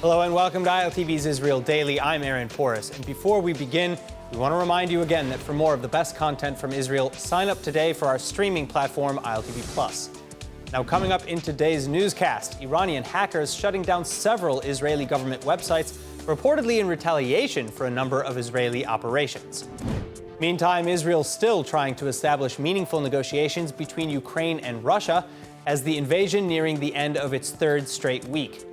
Hello and welcome to ILTV's Israel Daily. I'm Aaron Porras. And before we begin, we want to remind you again that for more of the best content from Israel, sign up today for our streaming platform, ILTV+. Now, coming up in today's newscast, Iranian hackers shutting down several Israeli government websites, reportedly in retaliation for a number of Israeli operations. Meantime, Israel's still trying to establish meaningful negotiations between Ukraine and Russia as the invasion nearing the end of its third straight week.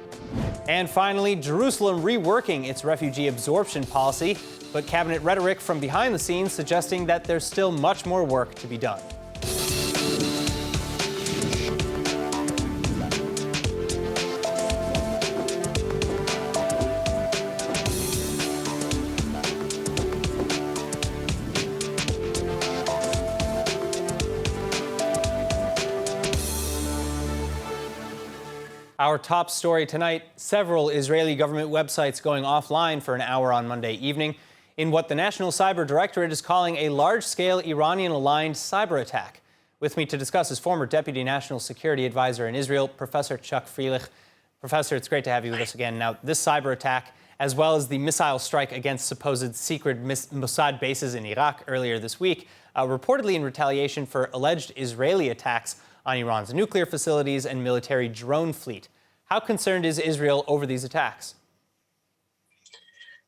And finally, Jerusalem reworking its refugee absorption policy, but cabinet rhetoric from behind the scenes suggesting that there's still much more work to be done. Our top story tonight, several Israeli government websites going offline for an hour on Monday evening in what the National Cyber Directorate is calling a large-scale Iranian-aligned cyber attack. With me to discuss is former Deputy National Security Advisor in Israel, Professor Chuck Freilich. Professor, it's great to have you with us again. Now, this cyber attack, as well as the missile strike against supposed secret Mossad bases in Iraq earlier this week, reportedly in retaliation for alleged Israeli attacks on Iran's nuclear facilities and military drone fleet. How concerned is Israel over these attacks?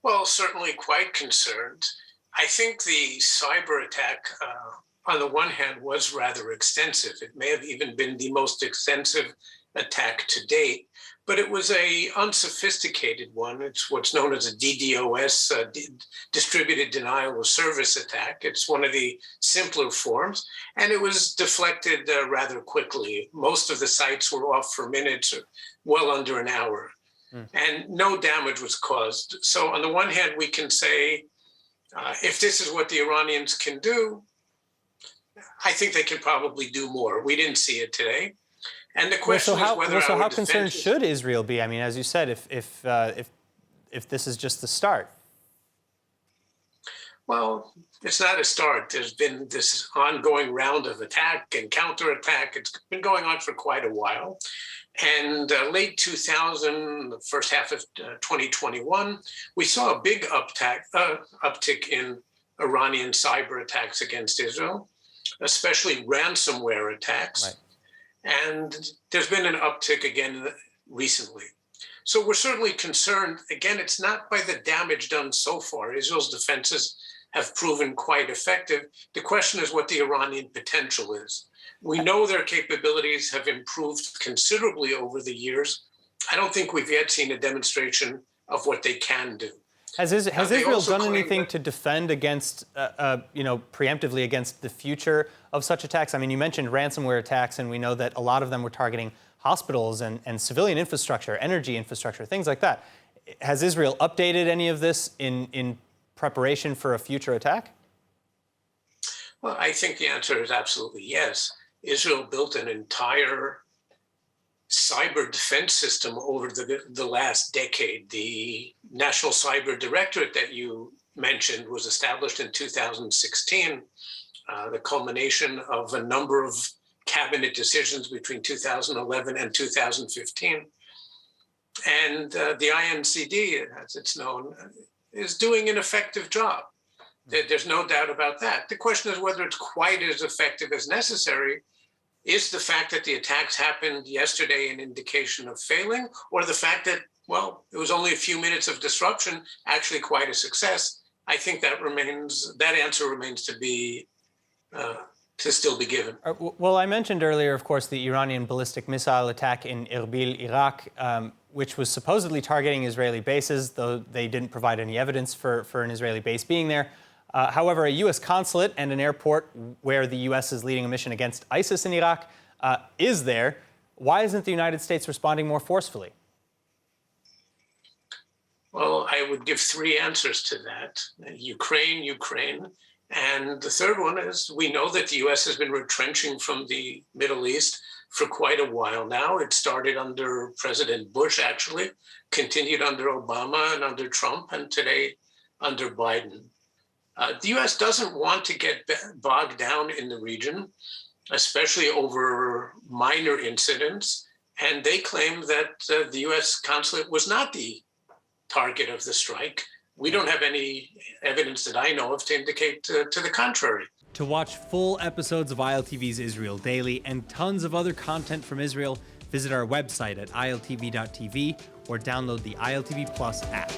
Well, certainly quite concerned. I think the cyber attack, on the one hand, was rather extensive. It may have even been the most extensive attack to date, but it was a unsophisticated one. It's what's known as a DDoS, distributed denial of service attack. It's one of the simpler forms, and it was deflected rather quickly. Most of the sites were off for minutes, or well under an hour, and no damage was caused. So on the one hand, we can say, if this is what the Iranians can do, I think they can probably do more. We didn't see it today. And the question is whether how concerned should Israel be? I mean, as you said, if this is just the start. Well, it's not a start. There's been this ongoing round of attack and counterattack. It's been going on for quite a while. And late 2000, the first half of 2021, we saw a big uptick in Iranian cyber attacks against Israel, especially ransomware attacks. Right. And there's been an uptick again recently. So we're certainly concerned. Again, it's not by the damage done so far. Israel's defenses have proven quite effective. The question is what the Iranian potential is. We know their capabilities have improved considerably over the years. I don't think we've yet seen a demonstration of what they can do. Has Israel done anything to defend against, preemptively against the future of such attacks? I mean, you mentioned ransomware attacks, and we know that a lot of them were targeting hospitals and civilian infrastructure, energy infrastructure, things like that. Has Israel updated any of this in preparation for a future attack? Well, I think the answer is absolutely yes. Israel built an entire cyber defense system over the last decade. The National Cyber Directorate that you mentioned was established in 2016, the culmination of a number of cabinet decisions between 2011 and 2015. And the INCD, as it's known, is doing an effective job. There's no doubt about that. The question is whether it's quite as effective as necessary. Is the fact that the attacks happened yesterday an indication of failing, or the fact that, well, it was only a few minutes of disruption, actually quite a success? I think that answer remains to be, to still be given. Well, I mentioned earlier, of course, the Iranian ballistic missile attack in Erbil, Iraq, which was supposedly targeting Israeli bases, though they didn't provide any evidence for an Israeli base being there. However, a U.S. consulate and an airport where the U.S. is leading a mission against ISIS in Iraq is there. Why isn't the United States responding more forcefully? Well, I would give three answers to that. Ukraine. And the third one is we know that the U.S. has been retrenching from the Middle East for quite a while now. It started under President Bush, actually, continued under Obama and under Trump, and today under Biden. The U.S. doesn't want to get bogged down in the region, especially over minor incidents. And they claim that the U.S. consulate was not the target of the strike. We don't have any evidence that I know of to indicate to the contrary. To watch full episodes of ILTV's Israel Daily and tons of other content from Israel, visit our website at iltv.tv or download the ILTV Plus app.